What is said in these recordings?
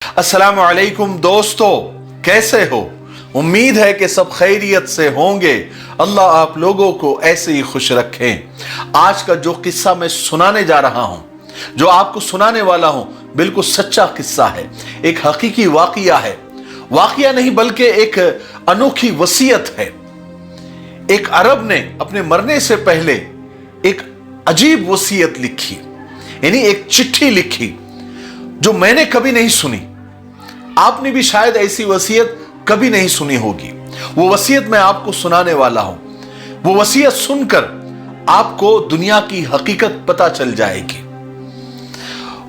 अस्सलामु अलैकुम दोस्तों, कैसे हो? उम्मीद है कि सब खैरियत से होंगे। अल्लाह आप लोगों को ऐसे ही खुश रखें। आज का जो किस्सा मैं सुनाने जा रहा हूं, जो आपको सुनाने वाला हूं, बिल्कुल सच्चा किस्सा है, एक हकीकी वाकया है। वाकया नहीं बल्कि एक अनोखी वसीयत है। एक अरब ने अपने मरने से पहले एक अजीब वसीयत लिखी, यानी एक चिट्ठी लिखी जो मैंने कभी नहीं सुनी। आपने भी शायद ऐसी वसीयत कभी नहीं सुनी होगी। वो वसीयत मैं आपको सुनाने वाला हूं। वो वसीयत सुनकर आपको दुनिया की हकीकत पता चल जाएगी।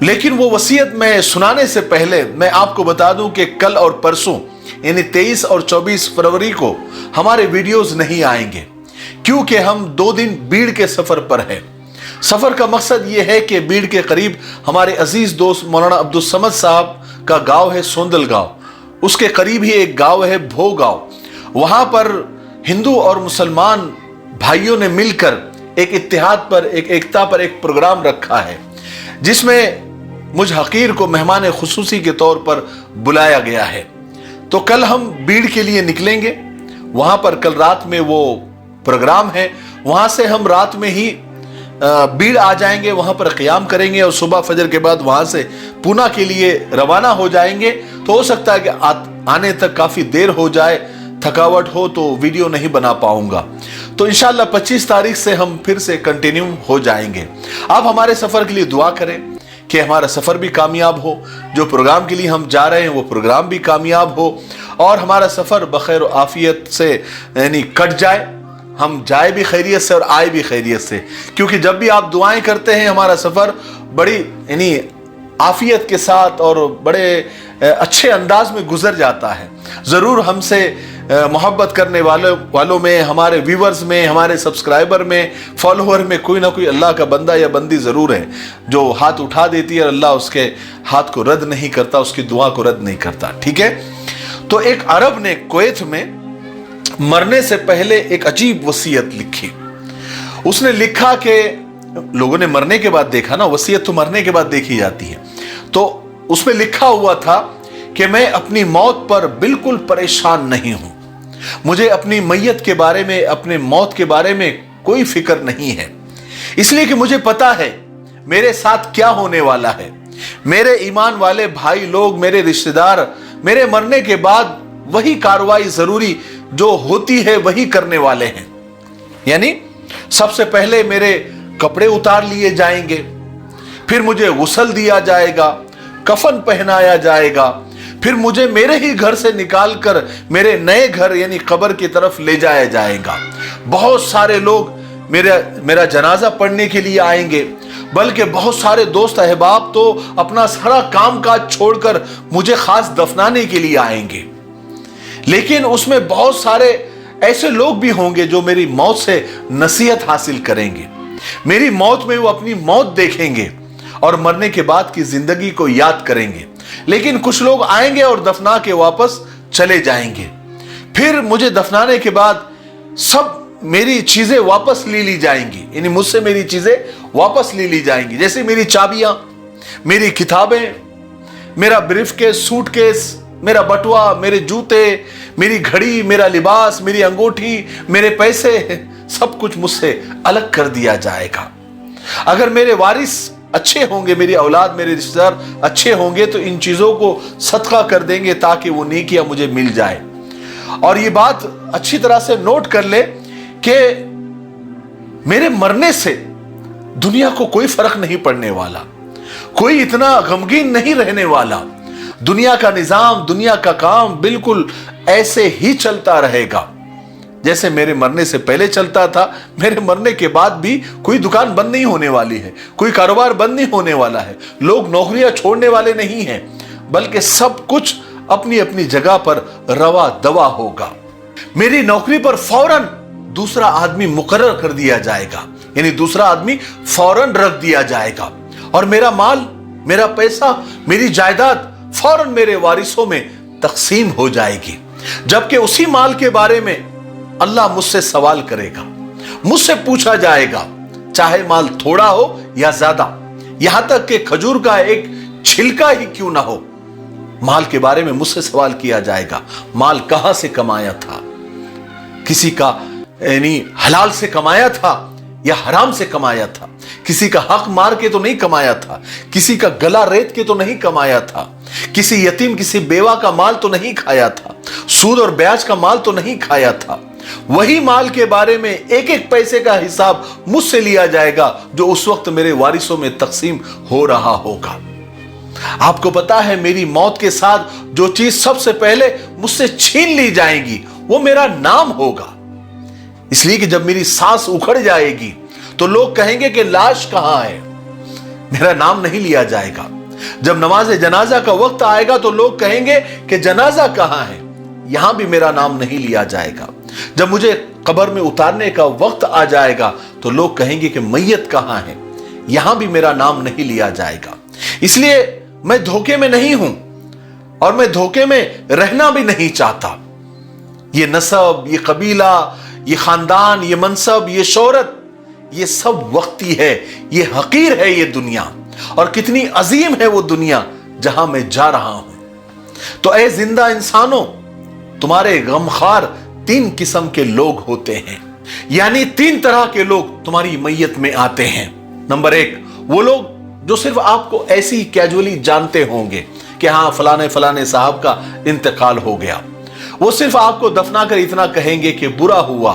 लेकिन वो वसीयत मैं सुनाने से पहले मैं आपको बता दूं कि कल और परसों यानी 23 और 24 फरवरी को हमारे वीडियोस नहीं आएंगे, क्योंकि हम 2 दिन बीड़ के सफर पर हैं। सफर का मकसद यह है कि बीड़ के करीब हमारे अजीज दोस्त मौलाना अब्दुल समद साहब का गांव है सोंदल गांव, उसके करीब ही एक गांव है भो गांव। वहां पर हिंदू और मुसलमान भाइयों ने मिलकर एक इत्तेहाद पर, एक एकता पर एक प्रोग्राम रखा है, जिसमें मुझ हकीर को मेहमान खुसूसी के तौर पर बुलाया गया है। तो कल हम बीड़ के लिए निकलेंगे। वहां पर कल रात में वो प्रोग्राम है। वहां से हम रात में ही बीड़ आ जाएंगे, वहां पर क़याम करेंगे और सुबह फजर के बाद वहां से पूना के लिए रवाना हो जाएंगे। तो हो सकता है कि आने तक काफी देर हो जाए, थकावट हो तो वीडियो नहीं बना पाऊंगा। तो इंशाल्लाह 25 तारीख से हम फिर से कंटिन्यू हो जाएंगे। आप हमारे सफर के लिए दुआ करें कि हमारा सफर भी कामयाब हो, जो प्रोग्राम के लिए हम जा रहे हैं वो प्रोग्राम भी कामयाब हो और हमारा सफर बखैर आफियत से यानी कट जाए, हम जाए भी खैरियत से और आए भी खैरियत से। क्योंकि जब भी आप दुआएं करते हैं हमारा सफर बड़ी यानी आफियत के साथ और बड़े अच्छे अंदाज में गुजर जाता है। जरूर हमसे मोहब्बत करने वालों में, हमारे व्यूवर्स में, हमारे सब्सक्राइबर में, फॉलोअर में कोई ना कोई अल्लाह का बंदा या बंदी जरूर है जो हाथ उठा देती है और अल्लाह उसके हाथ को रद्द नहीं करता, उसकी दुआ को रद्द नहीं करता। ठीक है। तो एक अरब ने कुवैत में मरने से पहले एक अजीब वसीयत लिखी। उसने लिखा कि लोगों ने मरने के बाद देखा ना, वसीयत तो मरने के बाद देखी जाती है। तो उसमें लिखा हुआ था कि मैं अपनी मौत पर बिल्कुल परेशान नहीं हूं। मुझे अपनी मैयत के बारे में, अपने मौत के बारे में कोई फिक्र नहीं है, इसलिए कि मुझे पता है मेरे साथ क्या होने वाला है। मेरे ईमान वाले भाई लोग, मेरे रिश्तेदार मेरे मरने के बाद वही कार्रवाई जरूरी जो होती है वही करने वाले हैं। यानी सबसे पहले मेरे कपड़े उतार लिए जाएंगे, फिर मुझे गुस्ल दिया जाएगा, कफन पहनाया जाएगा, फिर मुझे मेरे ही घर से निकालकर मेरे नए घर यानी कब्र की तरफ ले जाया जाएगा। बहुत सारे लोग मेरा जनाजा पढ़ने के लिए आएंगे, बल्कि बहुत सारे दोस्त अहबाब तो अपना सारा काम काज छोड़कर मुझे खास दफनाने के लिए आएंगे। लेकिन उसमें बहुत सारे ऐसे लोग भी होंगे जो मेरी मौत से नसीहत हासिल करेंगे। मेरी मौत में वो अपनी मौत देखेंगे और मरने के बाद की जिंदगी को याद करेंगे। लेकिन कुछ लोग आएंगे और दफना के वापस चले जाएंगे। फिर मुझे दफनाने के बाद सब मेरी चीजें वापस ले ली जाएंगी, यानी मुझसे मेरी चीजें वापस ले ली जाएंगी, जैसे मेरी चाबियां, मेरी किताबें, मेरा ब्रीफकेस, सूटकेस, मेरा बटुआ, मेरे जूते, मेरी घड़ी, मेरा लिबास, मेरी अंगूठी, मेरे पैसे, सब कुछ मुझसे अलग कर दिया जाएगा। अगर मेरे वारिस अच्छे होंगे, मेरी औलाद, मेरे रिश्तेदार अच्छे होंगे तो इन चीजों को सदका कर देंगे ताकि वो नेकियां मुझे मिल जाए। और ये बात अच्छी तरह से नोट कर ले कि मेरे मरने से दुनिया को कोई फर्क नहीं पड़ने वाला, कोई इतना गमगीन नहीं रहने वाला। दुनिया का निजाम, दुनिया का काम बिल्कुल ऐसे ही चलता रहेगा जैसे मेरे मरने से पहले चलता था। मेरे मरने के बाद भी कोई दुकान बंद नहीं होने वाली है, कोई कारोबार बंद नहीं होने वाला है, लोग नौकरियां छोड़ने वाले नहीं हैं, बल्कि सब कुछ अपनी अपनी जगह पर रवा दवा होगा। मेरी नौकरी पर फौरन दूसरा आदमी मुकर्रर कर दिया जाएगा, यानी दूसरा आदमी फौरन रख दिया जाएगा और मेरा माल, मेरा पैसा, मेरी जायदाद फौरन मेरे वारिसों में तकसीम हो जाएगी। जबकि उसी माल के बारे में अल्लाह मुझसे सवाल करेगा, मुझसे पूछा जाएगा, चाहे माल थोड़ा हो या ज्यादा, यहां तक कि खजूर का एक छिलका ही क्यों ना हो, माल के बारे में मुझसे सवाल किया जाएगा, माल कहां से कमाया था, किसी का यानी हलाल से कमाया था या हराम से कमाया था, किसी का हक मार के तो नहीं कमाया था, किसी का गला रेत के तो नहीं कमाया था, किसी यतीम किसी बेवा का माल तो नहीं खाया था, सूद और ब्याज का माल तो नहीं खाया था। वही माल के बारे में एक एक पैसे का हिसाब मुझसे लिया जाएगा जो उस वक्त मेरे वारिसों में तकसीम हो रहा होगा। आपको पता है मेरी मौत के साथ जो चीज सबसे पहले मुझसे छीन ली जाएगी वो मेरा नाम होगा। इसलिए कि जब मेरी सांस उखड़ जाएगी तो लोग कहेंगे कि लाश कहां है, मेरा नाम नहीं लिया जाएगा। जब नमाज जनाजा का वक्त आएगा तो लोग कहेंगे कि जनाजा कहां है, यहां भी मेरा नाम नहीं लिया जाएगा। जब मुझे कब्र में उतारने का वक्त आ जाएगा तो लोग कहेंगे कि मैयत कहां है, यहां भी मेरा नाम नहीं लिया जाएगा। इसलिए मैं धोखे में नहीं हूं और मैं धोखे में रहना भी नहीं चाहता। ये नसब, ये कबीला, ये खानदान, ये मनसब, ये शोहरत, ये सब वक्ती है, ये हकीर है ये दुनिया, और कितनी अजीम है वो दुनिया जहां मैं जा रहा हूं। तो ऐ जिंदा इंसानों, तुम्हारे गमखार 3 किस्म के लोग होते हैं, यानी 3 तरह के लोग तुम्हारी मैयत में आते हैं। नंबर 1, वो लोग जो सिर्फ आपको ऐसी कैजुअली जानते होंगे कि हाँ फलाने फलाने साहब का इंतकाल हो गया। वो सिर्फ आपको दफना कर इतना कहेंगे कि बुरा हुआ,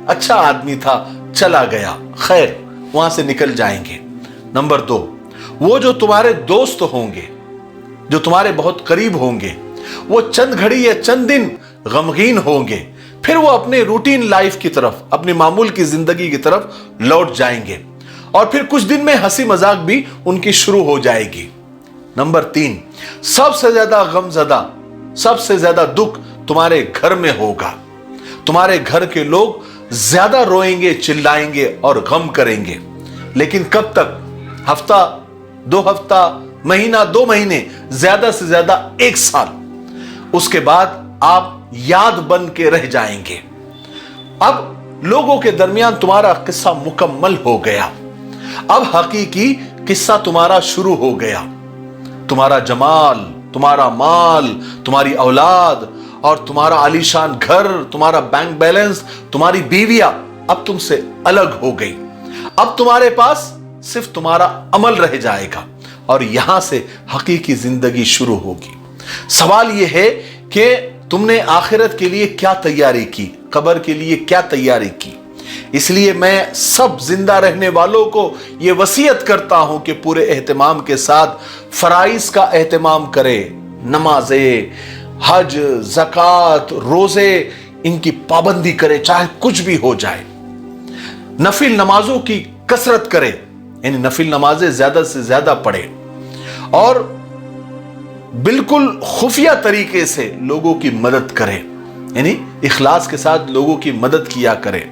अच्छा आदमी था, चला गया, खैर, वहां से निकल जाएंगे। नंबर 2, वो जो तुम्हारे दोस्त होंगे, जो तुम्हारे बहुत करीब होंगे, वो चंद घड़ी या चंद दिन गमगीन होंगे, फिर वो अपने रूटीन लाइफ की तरफ, अपनी मामूल की जिंदगी की तरफ लौट जाएंगे और फिर कुछ दिन में हंसी मजाक भी उनकी शुरू हो जाएगी। नंबर 3, सबसे ज्यादा गमजदा, सबसे ज्यादा दुख तुम्हारे घर में होगा। तुम्हारे घर के लोग ज्यादा रोएंगे, चिल्लाएंगे और गम करेंगे। लेकिन कब तक? हफ्ता, 2 हफ्ता, महीना, 2 महीने, ज्यादा से ज्यादा 1 साल। उसके बाद आप याद बन के रह जाएंगे। अब लोगों के दरमियान तुम्हारा किस्सा मुकम्मल हो गया। अब हकीकी किस्सा तुम्हारा शुरू हो गया। तुम्हारा जमाल, तुम्हारा माल, तुम्हारी औलाद और तुम्हारा आलीशान घर, तुम्हारा बैंक बैलेंस, तुम्हारी बीवियां अब तुमसे अलग हो गई। अब तुम्हारे पास सिर्फ तुम्हारा अमल रह जाएगा और यहां से हकीकी जिंदगी शुरू होगी। सवाल यह है कि तुमने आखिरत के लिए क्या तैयारी की, कब्र के लिए क्या तैयारी की। इसलिए मैं सब जिंदा रहने वालों को यह वसीयत करता हूं कि पूरे एहतमाम के साथ फराइज का एहतमाम करें। नमाजें, हज, ज़कात, रोजे, इनकी पाबंदी करें, चाहे कुछ भी हो जाए। नफिल नमाजों की कसरत करें, यानी नफिल नमाजें ज्यादा से ज्यादा पढ़ें और बिल्कुल खुफिया तरीके से लोगों की मदद करें, यानी इखलास के साथ लोगों की मदद किया करें।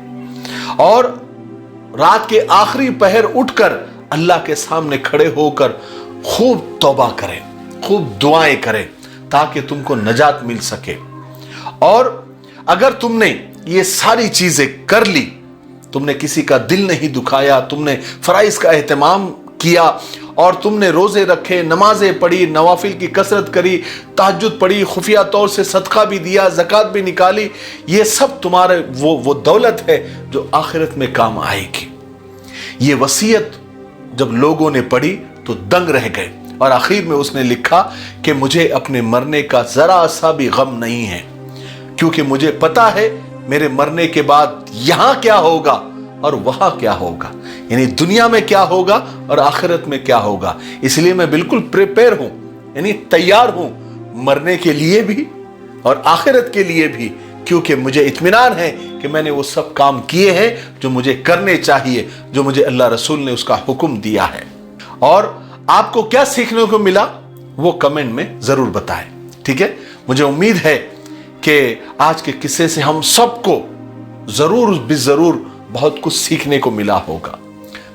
और रात के आखिरी पहर उठकर अल्लाह के सामने खड़े होकर खूब तौबा करें, खूब दुआएं करें ताकि तुमको नजात मिल सके। और अगर तुमने ये सारी चीजें कर ली, तुमने किसी का दिल नहीं दुखाया, तुमने फराइज का एहतमाम किया और तुमने रोजे रखे, नमाजें पढ़ी, नवाफिल की कसरत करी, तहज्जुद पढ़ी, खुफिया तौर से सदका भी दिया, ज़कात भी निकाली, ये सब तुम्हारे वो दौलत है जो आखिरत में काम आएगी। ये वसीयत जब लोगों ने पढ़ी तो दंग रह गए और आखिर में उसने लिखा कि मुझे अपने मरने का जरा सा भी गम नहीं है, क्योंकि मुझे पता है मेरे मरने के बाद यहां क्या होगा और वहां क्या होगा, यानी दुनिया में क्या होगा और आखिरत में क्या होगा। इसलिए मैं बिल्कुल प्रिपेयर हूं, यानी तैयार हूं मरने के लिए भी और आखिरत के लिए भी, क्योंकि मुझे इत्मीनान है कि मैंने वो सब काम किए हैं जो मुझे करने चाहिए, जो मुझे अल्लाह रसूल ने उसका हुक्म दिया है। और आपको क्या सीखने को मिला वो कमेंट में जरूर बताएं, ठीक है। मुझे उम्मीद है कि आज के किस्से से हम सबको जरूर भी जरूर बहुत कुछ सीखने को मिला होगा।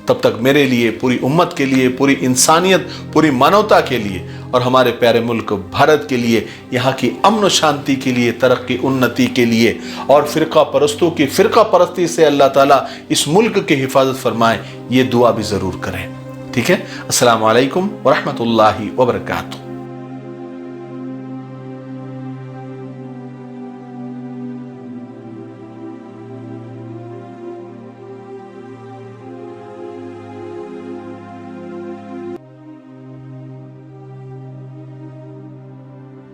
तब तक मेरे लिए, पूरी उम्मत के लिए, पूरी इंसानियत, पूरी मानवता के लिए और हमारे प्यारे मुल्क भारत के लिए, यहाँ की अमन शांति के लिए, तरक्की उन्नति के लिए और फिरका परस्तों की फिरका परस्ती से अल्लाह ताला इस मुल्क की हिफाजत फरमाए, ये दुआ भी जरूर करें, ठीक है। अस्सलाम वालेकुम व रहमतुल्लाहि व बरकातुहू।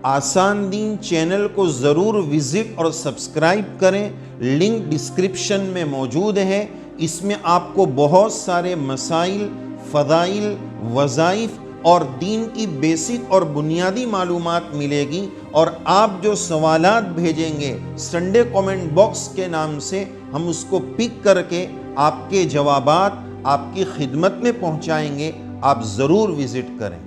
آسان دین چینل کو ضرور وزٹ اور سبسکرائب کریں، لنک ڈسکرپشن میں موجود ہے۔ اس میں آپ کو بہت سارے مسائل، فضائل، وظائف اور دین کی بیسک اور بنیادی معلومات ملے گی، اور آپ جو سوالات بھیجیں گے سنڈے کومنٹ باکس کے نام سے، ہم اس کو پک کر کے آپ کے جوابات آپ کی خدمت میں پہنچائیں گے۔ آپ ضرور وزٹ کریں۔